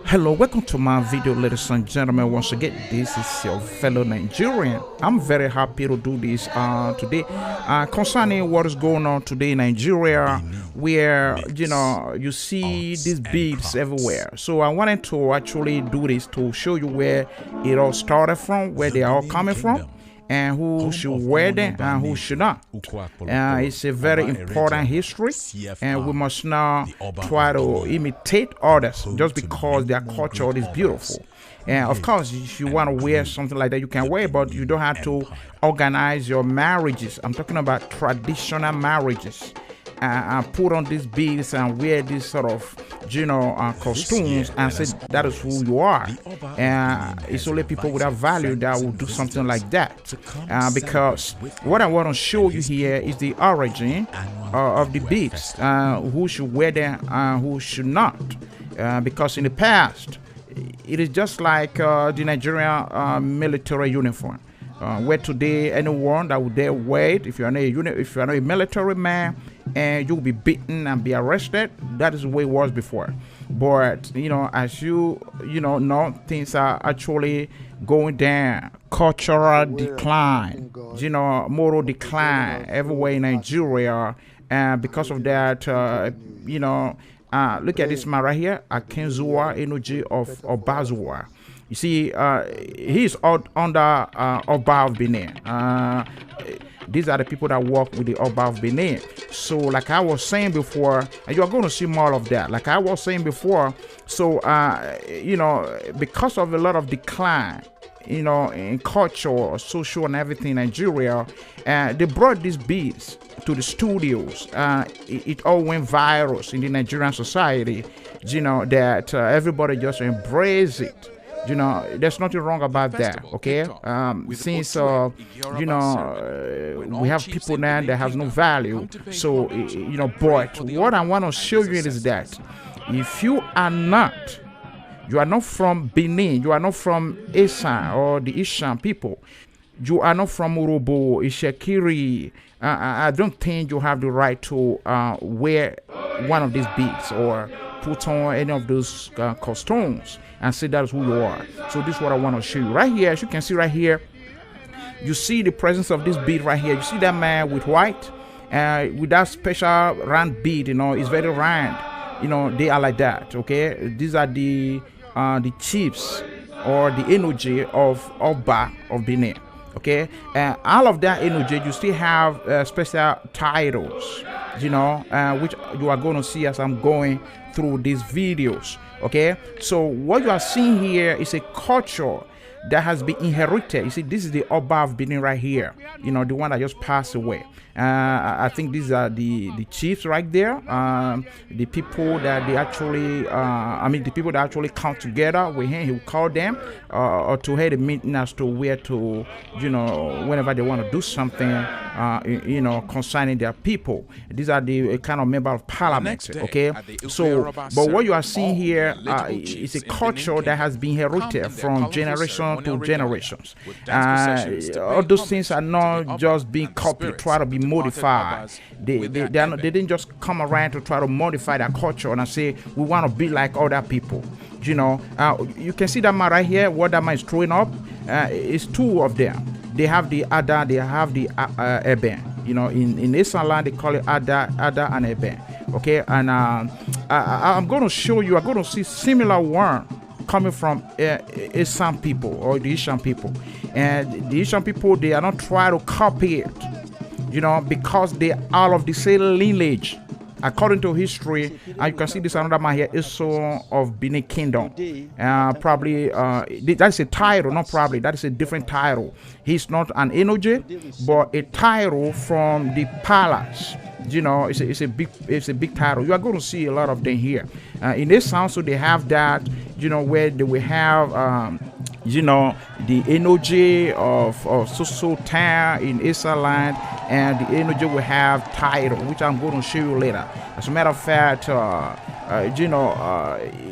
Hello, welcome to my video, ladies and gentlemen. Once again, this is your fellow Nigerian. I'm very happy to do this today concerning what is going on today in Nigeria, where you see these beads everywhere. So I wanted to actually do this to show you where it all started from, where they are all coming from, and who should wear them and who should not. It's a very important history, and we must not try to imitate others just because their culture is beautiful. And of course, if you want to wear something like that, you can wear it, but you don't have to organize your marriages. I'm talking about traditional marriages. And put on these beads and wear these sort of costumes and say that is who you are. And it's only people without value that will do something like that, because what I want to show you here is the origin of the beads, who should wear them and who should not, because in the past it is just like the Nigerian military uniform, where today anyone that would dare wear it, if you are not a military man, and you'll be beaten and be arrested. That is the way it was before. But as you know, things are actually going down. Cultural decline, moral decline everywhere in Nigeria, and because of that, look at this man right here, Akinzuwa Energy of Obazua. You see, he's under Oba of Benin. These are the people that work with the Oba of Benin. So like I was saying before, and you are going to see more of that. Like I was saying before, so because of a lot of decline, in culture, social and everything in Nigeria, they brought these beads to the studios. It all went viral in the Nigerian society, that everybody just embraced it. There's nothing wrong about that, okay? Since we have people now that has no value, so but what I want to show you is that if you are not from Benin, you are not from Esan or the Ishan people, you are not from Urobo, Ishekiri, I don't think you have the right to wear one of these beads or put on any of those costumes and say that's who you are. So this is what I want to show you right here. As you can see right here, you see the presence of this bead right here. You see that man with white, with that special round bead. It's very round. They are like that. Okay, these are the chiefs or the energy of Oba of Benin. Okay, and all of that energy, you still have special titles, which you are going to see as I'm going through these videos. Okay, so what you are seeing here is a culture that has been inherited. You see, this is the Oba of Benin right here, the one that just passed away. I think these are the chiefs right there, the people that they actually the people that actually come together with him. He will call them or to have a meeting as to where to whenever they want to do something concerning their people. These are the kind of member of parliament. Okay, so but what you are seeing here is a culture that has been inherited from generation to generations. All those things are not just being copied, try to be modified. They didn't just come around to try to modify their culture and say we want to be like other people. You can see that man right here. What that man is throwing up is two of them. They have the Ada, they have the Eben. In Eastern land they call it Ada and Eben. Okay, and I'm going to show you. I'm going to see similar one coming from Esan people or the Ishan people, and the Ishan people, they are not trying to copy it, because they are all of the same lineage. According to history, you can see this another man here, Eso of Benin Kingdom. Probably that's a title, not probably. That is a different title. He's not an energy, but a title from the palace. It's a big title. You are going to see a lot of them here. In this sound, so they have that, where they will have the energy of so town in Issa land, and the energy will have title, which I'm going to show you later. As a matter of fact,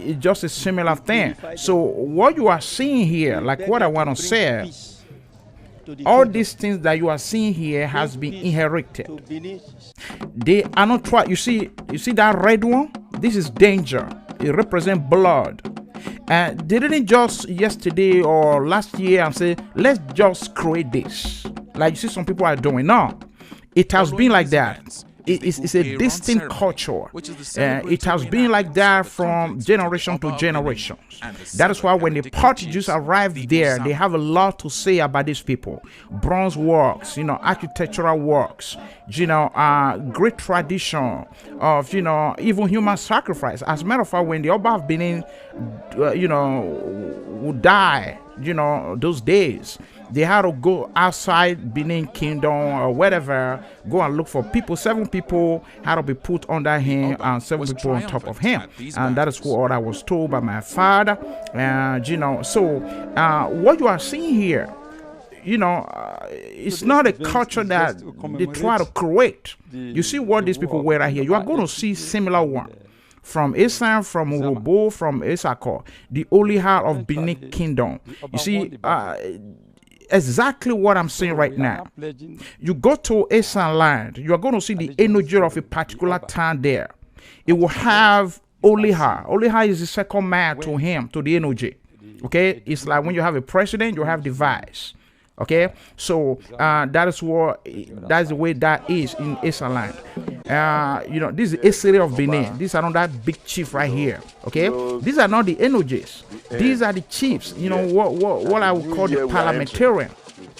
it's just a similar thing. So what you are seeing here, like what I want to say, all these things that you are seeing here has been inherited. They are not try. You see that red one? This is danger. It represents blood. And they didn't just yesterday or last year and say, let's just create this. Like you see some people are doing. No, it has been like that. It's a distinct culture. It has been like that from generation to generation. That is why when the Portuguese arrived there, they have a lot to say about these people. Bronze works, architectural works, great tradition of, even human sacrifice. As a matter of fact, when the Oba of Benin, would die, those days, they had to go outside Benin Kingdom or whatever, go and look for people. 7 people had to be put under him and 7 people on top of him. And that is what I was told by my father. So what you are seeing here, it's not a culture that they try to create. You see what these people wear right here. You are going to see similar one. From Esan, from Urobo, from Esako, the holy heart of Benin Kingdom. You see, exactly what I'm saying right now. You go to Esan land, you are going to see the energy of a particular town there. It will have Oliha. Oliha is the second man to him, to the energy. Okay, it's like when you have a president, you have the vice. Okay, so that's the way that is in Esan land. This is Esere of Benin. These are not that big chief right here. Okay, these are not the energies. These are the chiefs. What I would call the parliamentarian.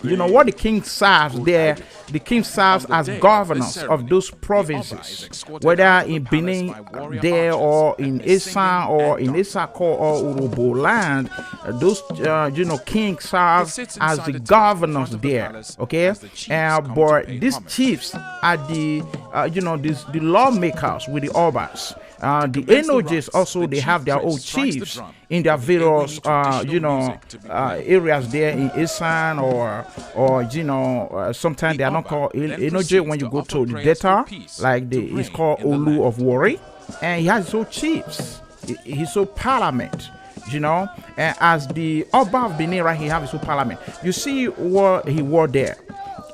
What the king serves there. The king serves as governors of those provinces, whether in Benin there or in Esan or in Esako or Urobo land. Those king serves as the governors there. Okay, but these chiefs are the the lawmakers with the Obas. The Enojis also, they have their own chiefs in their various areas there in Esan or sometimes they are not called Enoji when you go to the Delta, like it's called Olu of Wari, and he has his own chiefs, his own parliament. And as the Oba of Benin, right, he have his own parliament. You see what he wore there.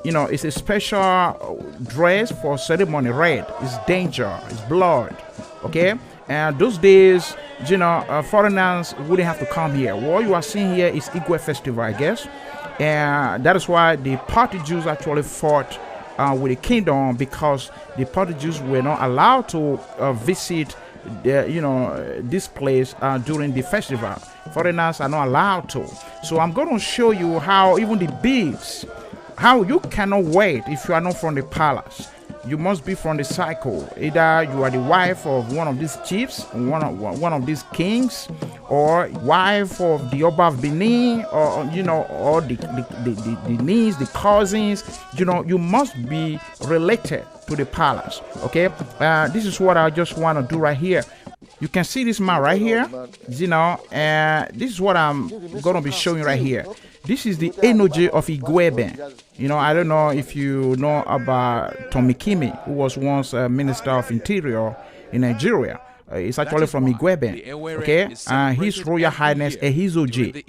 It's a special dress for ceremony. Red, it's danger, it's blood. Okay, and those days, foreigners wouldn't have to come here. What you are seeing here is Igwe festival, I guess, and that is why the Portuguese actually fought with the kingdom, because the Portuguese were not allowed to visit this place during the festival. Foreigners are not allowed to. So I'm going to show you how even the beads, how you cannot wait if you are not from the palace. You must be from the cycle. Either you are the wife of one of these chiefs, one of these kings, or wife of the Oba of Benin, or or the niece, the cousins. You must be related to the palace. Okay, this is what I just want to do right here. You can see this man right here, and this is what I'm going to be showing right here. This is the energy of Igwebe. I don't know if you know about Tomikimi, who was once a minister of interior in Nigeria. It's actually from Igwebe. Okay, His Royal Highness Ehizoji,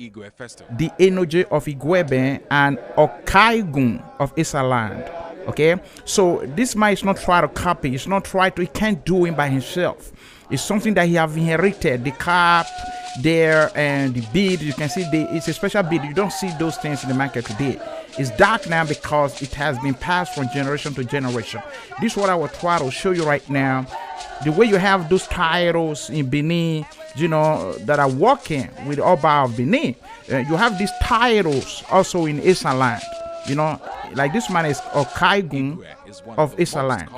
the energy of Igwebe and Okaigun of Isaland. Okay, so this man is not trying to copy. He's not trying to. He can't do it by himself. It's something that he have inherited. The cap there and the bead, you can see it's a special bead. You don't see those things in the market today. It's dark now because it has been passed from generation to generation. This is what I will try to show you right now. The way you have those titles in Benin, that are working with Oba of Benin. You have these titles also in Esan land. Like this man is Okaigun of Isaland.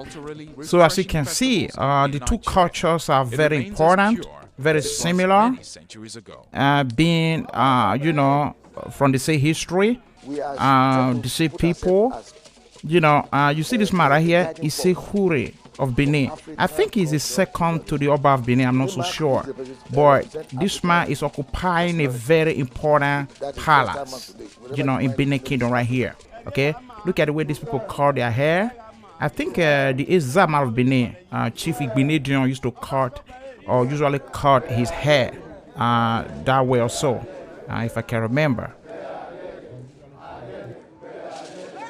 So as you can see, the two cultures are very important, very similar, being from the same history, the same people. You see this man right here, Hure of Benin. I think he's the second to the Oba of Benin, I'm not so sure, but this man is occupying a very important palace, in Benin Kingdom right here. Okay, look at the way these people cut their hair. I think the Izama of Benin, Chief Igbinedion, used to cut or usually cut his hair that way or so, if I can remember.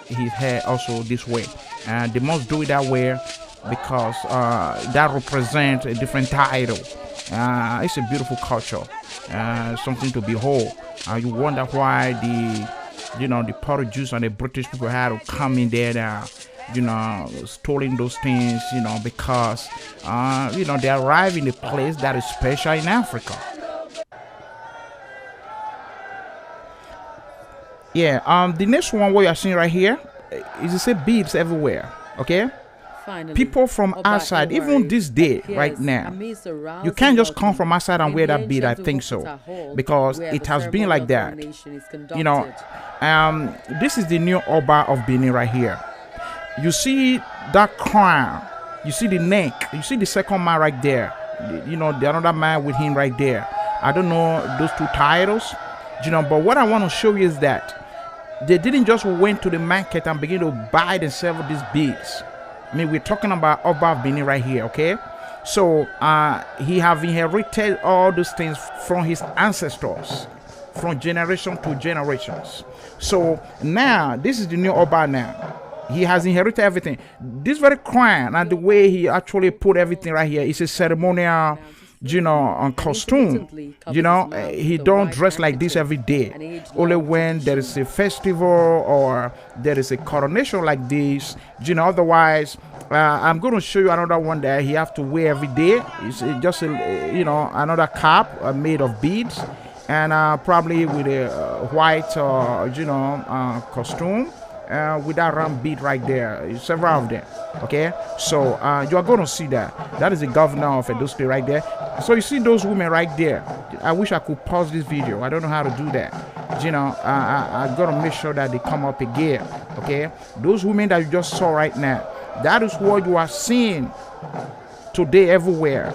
His hair also this way, and they must do it that way because that represents a different title. It's a beautiful culture, something to behold. You wonder why the Portuguese and the British people had to come in there and stealing those things, because they arrive in a place that is special in Africa. Yeah, the next one what you're seeing right here is you see beads everywhere. Okay, finally, people from outside, even this day right now, you can't just come from outside and wear that bead. I think so, because it has been like that. This is the new Oba of Benin right here. You see that crown, you see the neck, you see the second man right there. The another man with him right there. I don't know those two titles, but what I want to show you is that they didn't just went to the market and begin to buy and sell these beads. I mean, we're talking about Oba of Benin right here, okay? So he have inherited all those things from his ancestors, from generation to generations. So now this is the new Oba now. He has inherited everything. This very crown and the way he actually put everything right here is a ceremonial on costume. He don't dress like this every day. Only when there is a festival or there is a coronation like this. Otherwise, I'm going to show you another one that he have to wear every day. It's just another cap made of beads, and probably with a white costume. With that round bead right there, several of them. Okay, so you are going to see that is the governor of Edo State right there. So you see those women right there. I wish I could pause this video. I don't know how to do that. I gotta make sure that they come up again. Okay, those women that you just saw right now, that is what you are seeing today everywhere.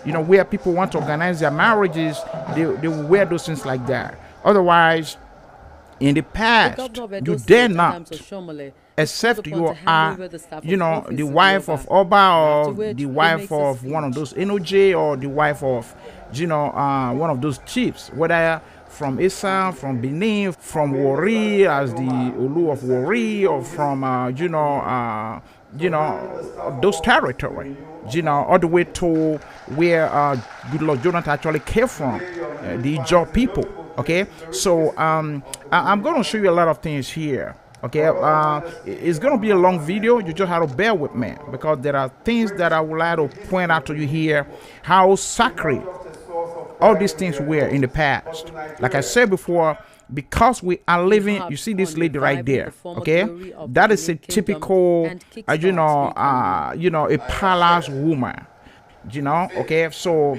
Where people want to organize their marriages, they will wear those things like that. Otherwise, in the past, you dare not, except you are, the wife of Oba or the wife of one of those Enoje or the wife of, one of those chiefs, whether from Issa, from Benin, from Wari as the Olu of Wari, or from, those territory, all the way to where Goodluck Jonathan actually came from, the Ijaw people. Okay, so I'm going to show you a lot of things here. Okay, it's going to be a long video. You just have to bear with me because there are things that I would like to point out to you here. How sacred all these things were in the past. Like I said before, because we are living, you see this lady right there. Okay, that is a typical, a palace woman. Okay, so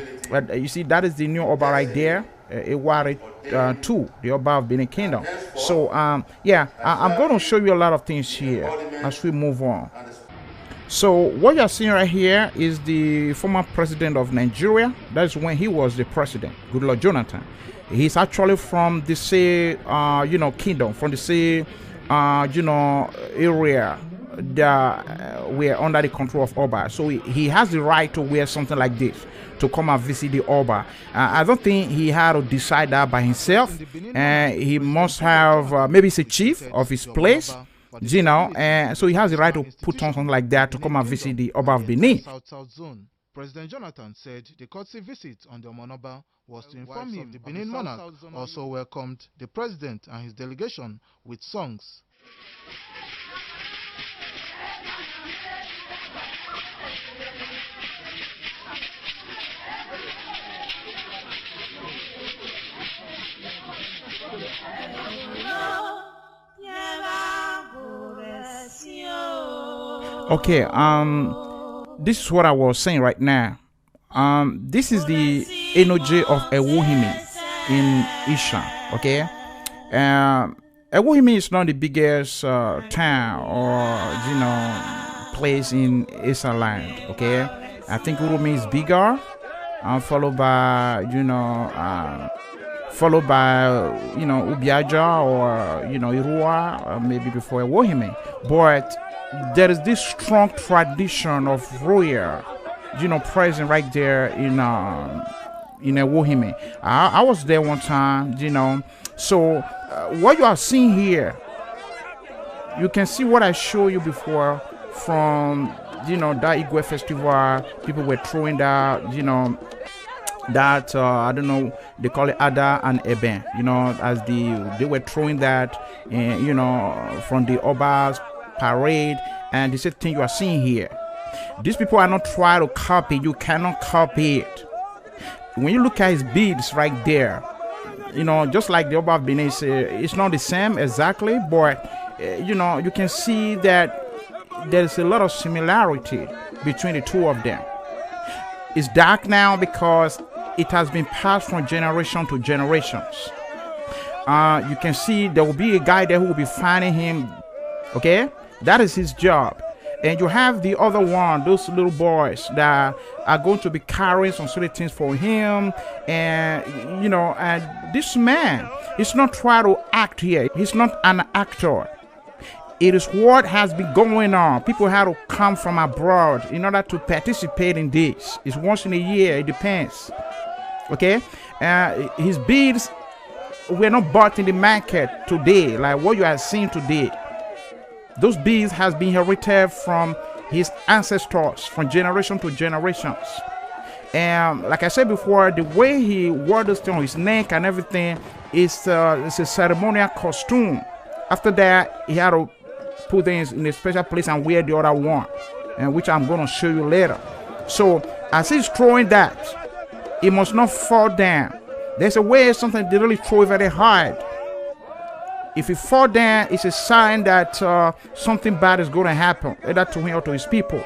you see that is the new Oba right there. Ewari 2, the Oba of Benin Kingdom. So I'm going to show you a lot of things here as we move on. So what you're seeing right here is the former president of Nigeria. That's when he was the president, Goodluck Jonathan. He's actually from the same kingdom, from the same area that we're under the control of Oba. So he has the right to wear something like this to come and visit the Oba. I don't think he had to decide that by himself. He must have, maybe he's a chief of his place, and so he has the right to put on something like that to come and visit the Oba of Benin. President Jonathan said the courtesy visit on the Omonoba was to inform him the Benin monarch also welcomed the president and his delegation with songs. Okay, this is what I was saying right now. This is the Enoje of Ewohimi in Isha. Okay, Ewohimi is not the biggest town or place in Isa land. Okay, I think Urumi is bigger, followed by Ubiaja or Irua, maybe before Ewohimi. But there is this strong tradition of royal, present right there in Ewohimi. I was there one time, So what you are seeing here, you can see what I showed you before from that Igwe festival. People were throwing that that I don't know, they call it Ada and Eben, as they were throwing that, from the Oba's parade, and the same thing you are seeing here. These people are not trying to copy. You cannot copy it. When you look at his beads right there, just like the Oba of Benin, it's not the same exactly, but you can see that there's a lot of similarity between the two of them. It's dark now because it has been passed from generation to generations. You can see there will be a guy there who will be finding him. Okay, that is his job. And you have the other one, those little boys that are going to be carrying some sort of things for him. And and this man is not trying to act here. He's not an actor. It is what has been going on. People have to come from abroad in order to participate in this. It's once in a year. It depends. Okay, his beads were not bought in the market today, like what you are seeing today. Those beads has been inherited from his ancestors, from generation to generations. And like I said before, the way he wore this thing on his neck and everything is it's a ceremonial costume. After that, he had to put things in a special place and wear the other one, and which I'm going to show you later. So as he's throwing that, it must not fall down. There's a way something they really throw it very hard. If it fall down, it's a sign that something bad is going to happen, either to him or to his people.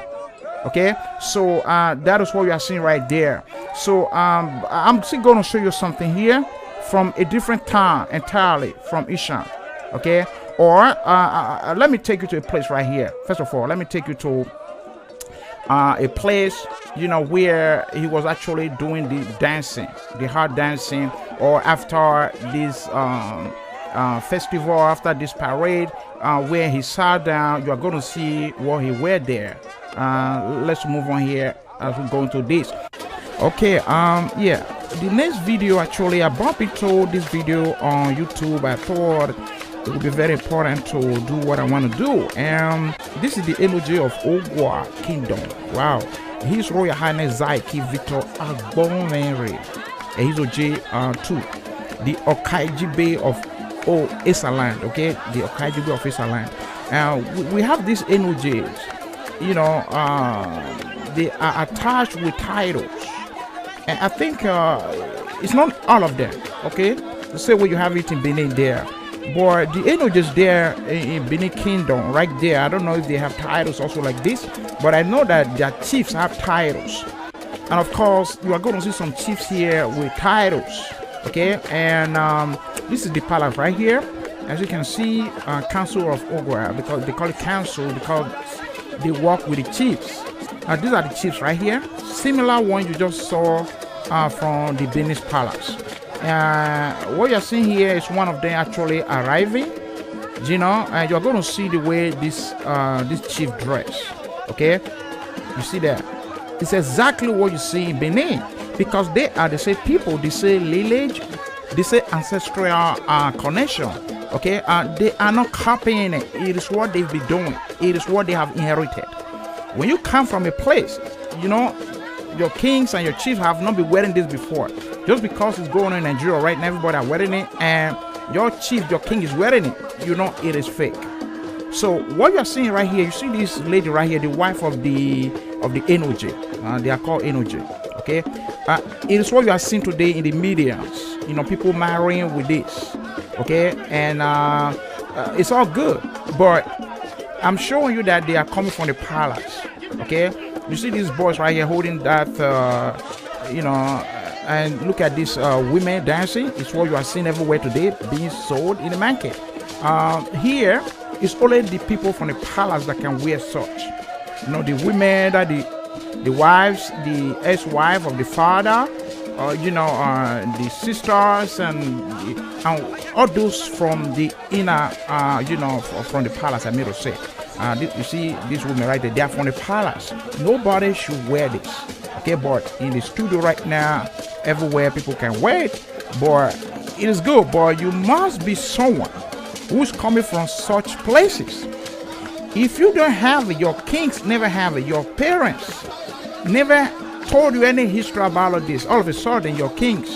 Okay, so that is what you are seeing right there. So I'm still going to show you something here from a different town entirely from Ishan. Okay, or let me take you to a place right here. First of all, let me take you to a place where he was actually doing the dancing, the hard dancing, or after this festival, after this parade, where he sat down. You are going to see what he wear there. Let's move on here as we go into this. Okay, yeah, the next video, actually I bumped into this video on YouTube. I thought it would be very important to do what I want to do, and this is the emoji of Ogwa Kingdom. Wow, His Royal Highness Zaiki Victor Agbonmere Ehizoje 2, the Okaiji Bay of Esaland. Okay, the Okaiji Bay of Esaland. We have these emojis, they are attached with titles, and I think it's not all of them. Okay, the same way you have it in Benin there. But the emojis there in Benin Kingdom, right there, I don't know if they have titles also like this, but I know that their chiefs have titles. And of course, you are going to see some chiefs here with titles. Okay, and this is the palace right here. As you can see, Council of Ogwa, because they call it council because they work with the chiefs. These are the chiefs right here. Similar one you just saw from the Benin Palace. What you're seeing here is one of them actually arriving, and you're going to see the way this chief dress. Okay, you see that it's exactly what you see in Benin, because they are the same people. They say lineage, they say ancestral connection. Okay, they are not copying it. It is what they've been doing. It is what they have inherited. When you come from a place, your kings and your chiefs have not been wearing this before. Just because it's going on in Nigeria right now, everybody are wearing it, and your chief, your king is wearing it, it is fake. So what you are seeing right here, you see this lady right here, the wife of the Enoje. They are called Enoje. Okay, it is what you are seeing today in the media. People marrying with this. Okay, and it's all good, but I'm showing you that they are coming from the palace. Okay, you see these boys right here holding that, and look at these women dancing. It's what you are seeing everywhere today, being sold in the market. Here, it's only the people from the palace that can wear such. The women, that the wives, the ex-wife of the father, the sisters, and all those from the inner, from the palace. I mean to say, you see these women right there, they are from the palace. Nobody should wear this. Okay, but in the studio right now, everywhere people can wear it, but it is good. But you must be someone who's coming from such places. If you don't have it, your kings never have it, your parents never told you any history about all this, all of a sudden your kings,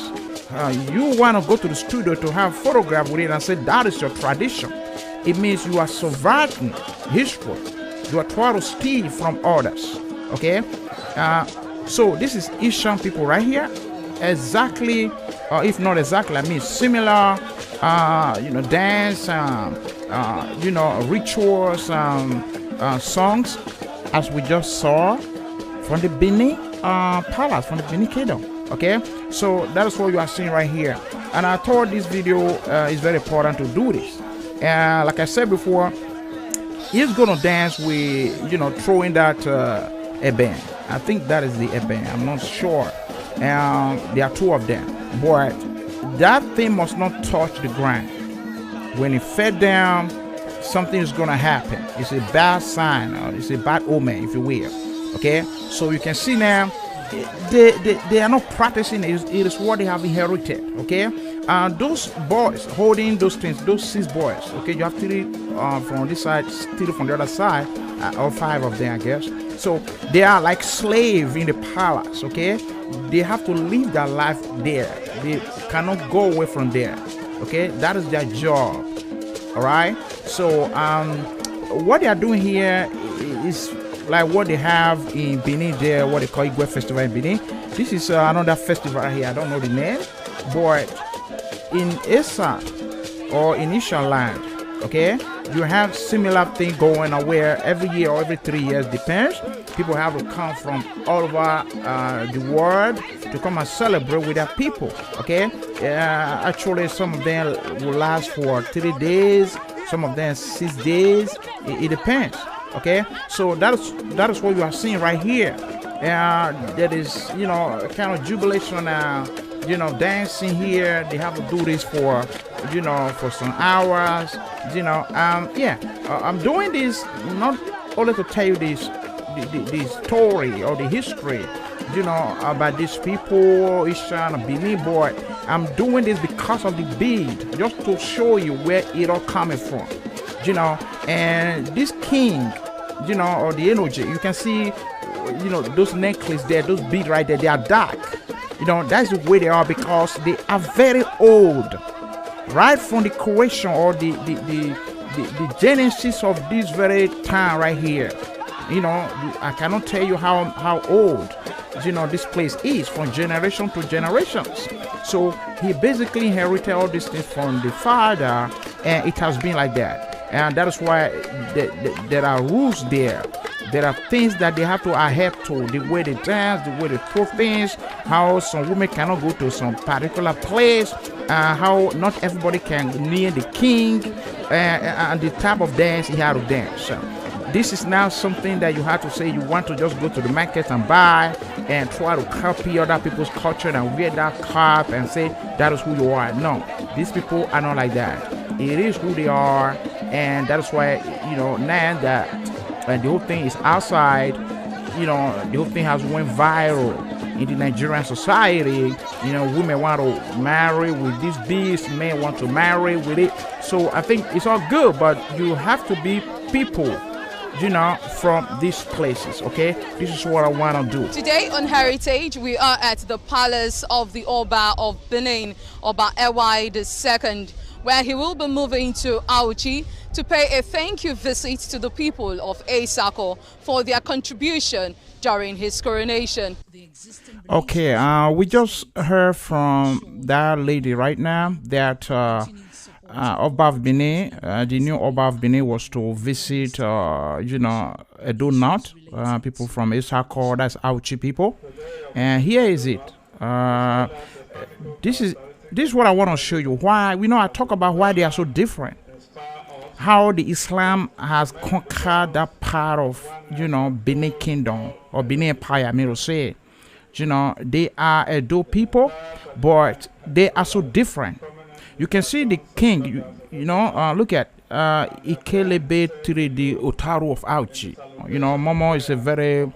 you want to go to the studio to have photograph with it and say that is your tradition. It means you are subverting history. You are trying to steal from others. Okay, so this is Asian people right here. Exactly, if not exactly, I mean similar. Dance, rituals, songs, as we just saw from the Benin palace, from the Benin kingdom. Okay, so that is what you are seeing right here. And I thought this video is very important to do this. And like I said before, he's gonna dance with throwing that eben. I think that is the eben. I'm not sure. There are two of them, but that thing must not touch the ground. When it fell down, something is gonna happen. It's a bad sign, or it's a bad omen, if you will. Okay, so you can see now they are not practicing it. It is what they have inherited. Okay, those boys holding those things, those 6 boys. Okay, you have 3 from this side, 3 from the other side, or 5 of them, I guess. So they are like slaves in the palace. Okay, they have to live their life there. They cannot go away from there. Okay, that is their job. All right. So what they are doing here is like what they have in Benin there, what they call Igwe Festival in Benin. This is another festival right here. I don't know the name, but in Esa or in Ishan land, okay, you have similar thing going on where every year or every 3 years, depends. People have to come from all over the world to come and celebrate with their people. Okay, actually some of them will last for 3 days, some of them 6 days. It depends. Okay, so that is what you are seeing right here. There is kind of jubilation, dancing here. They have to do this for for some hours. I'm doing this not only to tell you this the story or the history about these people, Ishan and Benin, boy. I'm doing this because of the bead, just to show you where it all coming from. And this king, or the energy, you can see, those necklaces there, those beads right there, they are dark. That's the way they are, because they are very old, right from the creation or the genesis of this very town right here. I cannot tell you how old this place is, from generation to generations. So he basically inherited all these things from the father, and it has been like that. And that is why there are rules there. There are things that they have to adhere to, the way they dance, the way they throw things, how some women cannot go to some particular place, how not everybody can near the king, and the type of dance he had to dance. This is now something that you have to say you want to just go to the market and buy and try to copy other people's culture and wear that cap and say that is who you are. No, these people are not like that. It is who they are, and that's why now that the whole thing is outside, the whole thing has went viral in the Nigerian society. Women want to marry with this beast, men want to marry with it. So I think it's all good, but you have to be people from these places. Okay, this is what I want to do. Today on Heritage, we are at the palace of the Oba of Benin, Oba Ewa II, where he will be moving to Auchi to pay a thank you visit to the people of Asako for their contribution during his coronation. Okay, we just heard from that lady right now that Oba of Benin, the new Oba of Benin, was to visit, Edo North, people from Asako, that's Auchi people. And here is it. This is what I want to show you. Why, I talk about why they are so different. How the Islam has conquered that part of, Benin Kingdom or Benin Empire, I mean to say. They are Edo people, but they are so different. You can see the king, look at Ikelebe Tiridi Otaru of Auchi. Momo is a very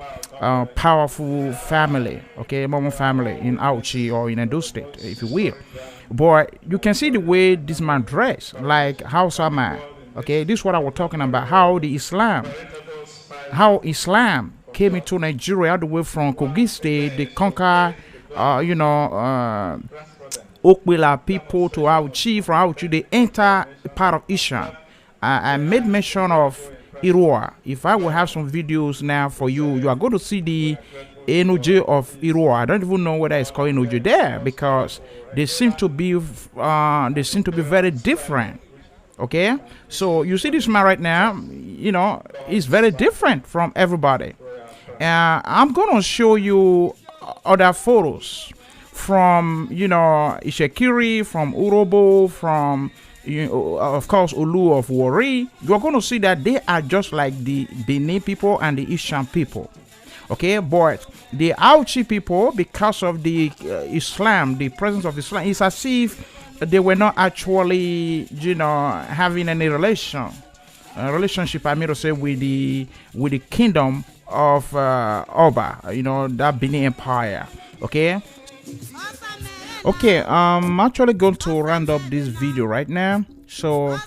powerful family, okay, Momo family in Auchi or in Edo State, if you will. But you can see the way this man dressed, like Hausa man. Okay, this is what I was talking about, how Islam came into Nigeria all the way from Kogi State. They conquer, Okwila people to Auchi. From Auchi, they enter a part of Ishan. I made mention of Irua. If I will have some videos now for you, you are going to see the Enoje of Irua. I don't even know whether it's called Enoje there because they seem to be very different. Okay, so you see this man right now, he's very different from everybody. I'm gonna show you other photos from Ishekiri, from Urobo, from of course Olu of Wari. You are going to see that they are just like the Benin people and the Ishan people. Okay, but the Auchi people, because of the Islam, the presence of Islam, it's as if they were not actually having any relationship, I mean to say, with the kingdom of Oba, that Benin Empire. Okay, I'm actually going to round up this video right now. So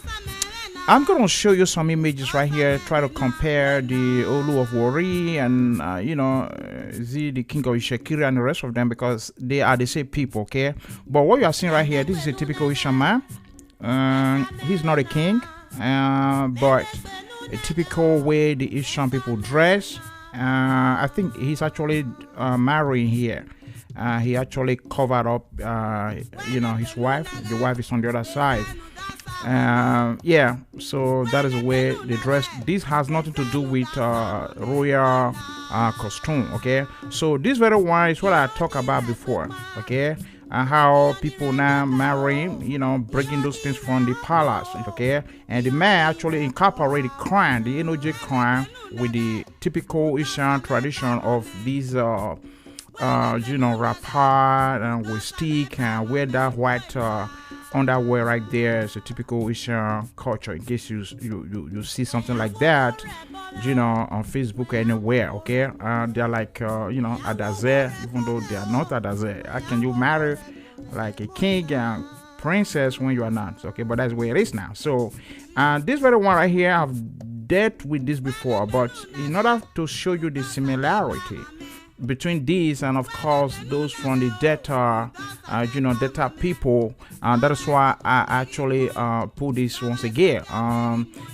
I'm going to show you some images right here, try to compare the Olu of Wari and the king of Ishekiri and the rest of them, because they are the same people. Okay, but what you are seeing right here, this is a typical Ishan man. He's not a king, but a typical way the Ishan people dress. I think he's actually marrying here. He actually covered up his wife. The wife is on the other side. Yeah, so that is the way they dress. This has nothing to do with royal costume. Okay, so this very one is what I talked about before. Okay, and how people now marry, bringing those things from the palace. Okay, and the man actually incorporated crown, the Enoje crown, with the typical Ishan tradition of these wrapper and with stick and wear that white underwear right there. It's a typical Asian culture. In case you see something like that, on Facebook or anywhere. Okay, they're like Adaze, even though they are not Adaze. How can you marry like a king and princess when you are not? Okay, but that's where it is now. So this very one right here, I've dealt with this before, but in order to show you the similarity between these and of course those from the Delta Delta people, that is why I actually put this once again.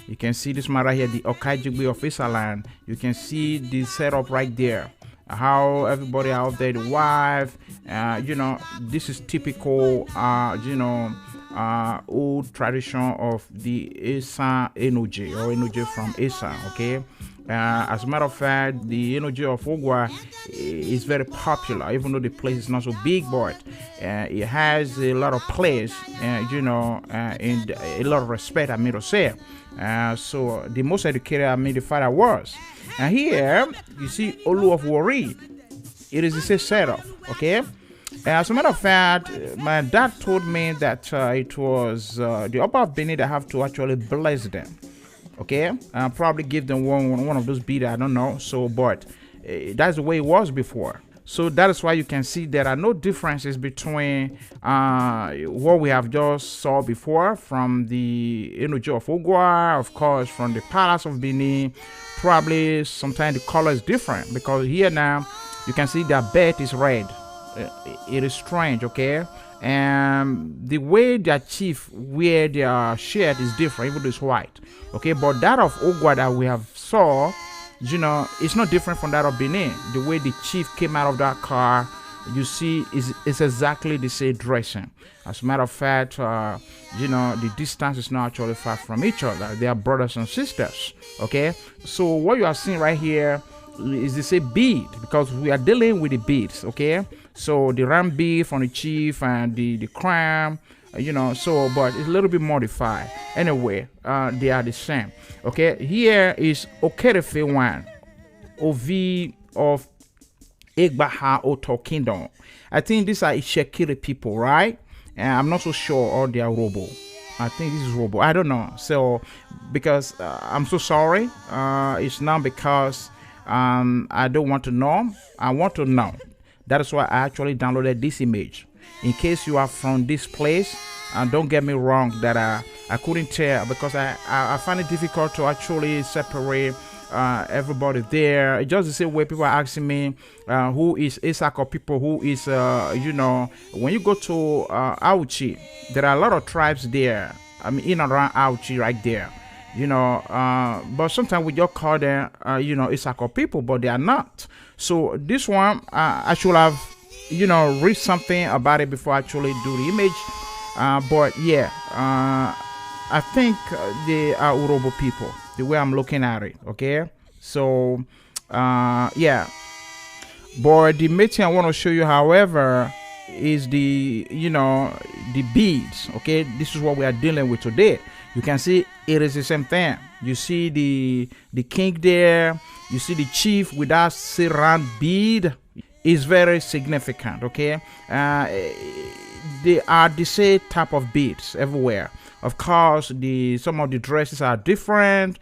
You can see this man right here, the Okajigbe of Isaland. You can see the setup right there, how everybody out there, the wife, this is typical old tradition of the Esa Enoje, or Enoje from Esa. Okay, as a matter of fact, the Enoje of Ogwa is very popular, even though the place is not so big, but it has a lot of place, and a lot of respect, I mean to say. So the most educated, I mean, the father was. And here you see Olu of Wari. It is the same setup. Okay. As a matter of fact, my dad told me that it was the Oba of Benin that have to actually bless them. Okay, probably give them one of those beads, I don't know. So, but that's the way it was before. So that is why you can see there are no differences between what we have just saw before from the Enoje of Ogwa, of course, from the Palace of Benin. Probably sometimes the color is different, because here now you can see their bed is red. It is strange. Okay, and the way their chief wear their shirt is different, even though it's white. Okay, but that of Ogwa that we have saw, it's not different from that of Benin. The way the chief came out of that car, you see, is exactly the same dressing. As a matter of fact, the distance is not actually far from each other. They are brothers and sisters. Okay, so what you are seeing right here is the same bead, because we are dealing with the beads. Okay, so the ram bead from the chief and the crown, so, but it's a little bit modified. Anyway, they are the same. Okay, here is Okerefe one, Ovi of Egbaha Oto Kingdom. I think these are Ishekiri people, right? And I'm not so sure, or they are Robo. I think this is Robo. I don't know. So, because I'm so sorry. It's not because I don't want to know. I want to know. That is why I actually downloaded this image. In case you are from this place, and don't get me wrong that I couldn't tell, because I find it difficult to actually separate everybody there. Just the same way people are asking me who is Issaquah people, who is when you go to Auchi, there are a lot of tribes there. I mean, in and around Auchi right there, but sometimes we just call them Issaquah people, but they are not. So this one I should have read something about it before I actually do the image. But yeah, I think they are Urobo people, the way I'm looking at it. Okay, so yeah, but the main thing I want to show you, however, is the the beads. Okay, this is what we are dealing with today. You can see it is the same thing. You see the king there, you see the chief with that round bead. Is very significant. Okay, they are the same type of beads everywhere. Of course, some of the dresses are different,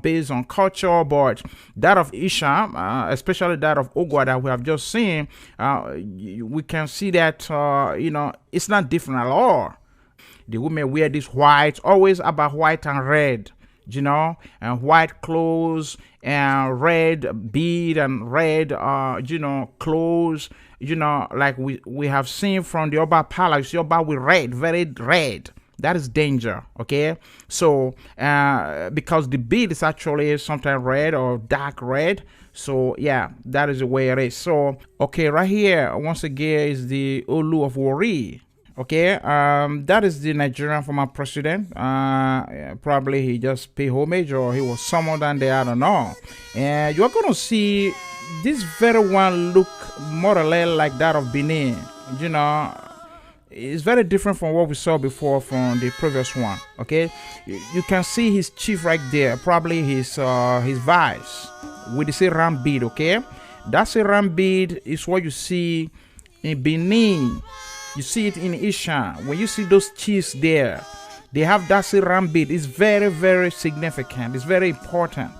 based on culture, but that of Isham, especially that of Ogwa that we have just seen, we can see that it's not different at all. The women wear this white, always about white and red, and white clothes and red bead and red clothes, like we have seen from the Oba Palace. The Oba with red, very red. That is danger. Okay, so because the bead is actually sometimes red or dark red. So yeah, that is the way it is. So okay, right here once again is the Olu of Wari. Okay, that is the Nigerian former president. Probably he just paid homage, or he was someone than they, I don't know. And you're gonna see this very one look more or less like that of Benin. It's very different from what we saw before from the previous one. Okay, you can see his chief right there, probably his vice with the ram bead. Okay, that ram bead is what you see in Benin. You see it in Ishan. When you see those chiefs there, they have that ram bead. It's very, very significant. It's very important.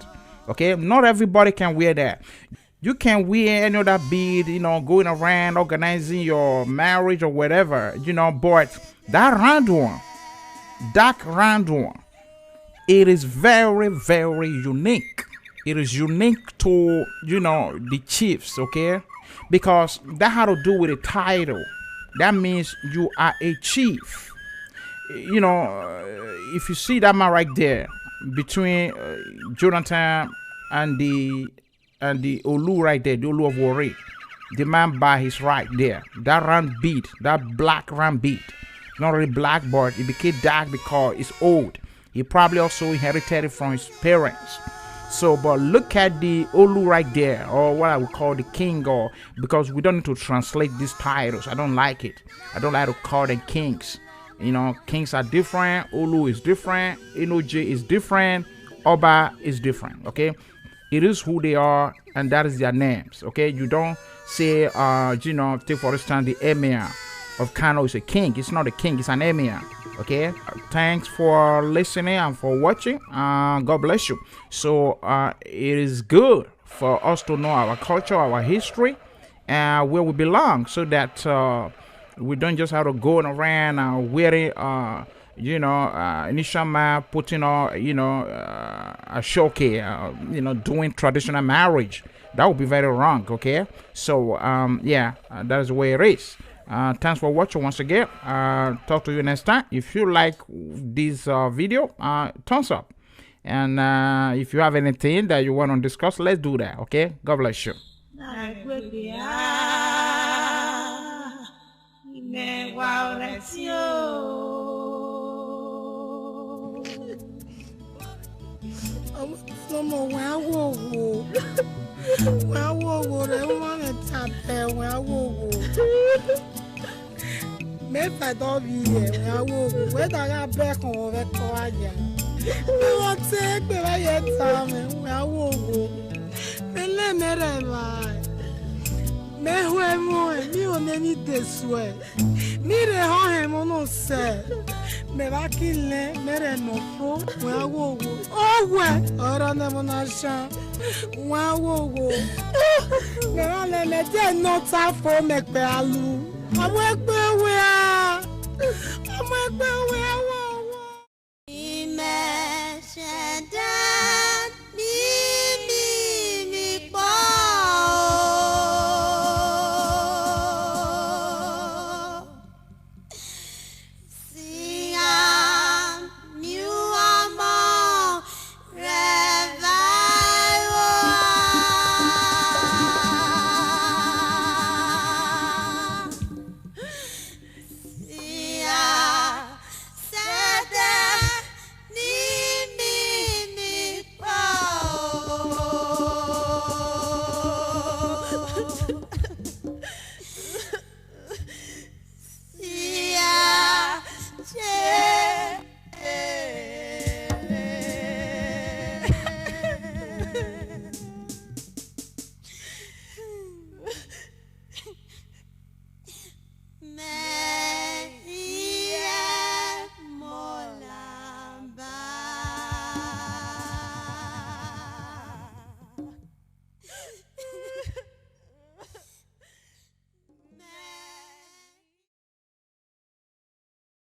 Okay, not everybody can wear that. You can wear any other bead, going around organizing your marriage or whatever, but that round one, dark round one, it is very, very unique. It is unique to, the chiefs, okay? Because that had to do with a title. That means you are a chief. If you see that man right there between Jonathan and the Olu right there, the Olu of Wari, the man by his right there, that round bead, that black round bead, not really black, but it became dark because it's old. He probably also inherited it from his parents. So, but look at the Olu right there, or what I would call the king, or because we don't need to translate these titles. I don't like it. I don't like to call them kings. Kings are different. Olu is different. Inoje is different. Oba is different. Okay, it is who they are, and that is their names. Okay, you don't say, take for instance the emir of Kano is a king. It's not a king. It's an emir. Okay, thanks for listening and for watching. God bless you. So it is good for us to know our culture, our history, and where we belong, so that we don't just have to go around wearing initial map, putting on a showcase, doing traditional marriage. That would be very wrong. Okay, so yeah, that is the way it is. Thanks for watching once again. Talk to you next time. If you like this video, thumbs up, and if you have anything that you want to discuss, let's do that. Okay, God bless you. If I don't be here, I will. Whether I back on the car, we will take the right time. I will go. Me me more. Me on any this way. Me the home on say. Me back in le. Me no pro. We I will go. Oh we. Ora never na sha. We I will go. Me on me dey no time for me pe alu. I'm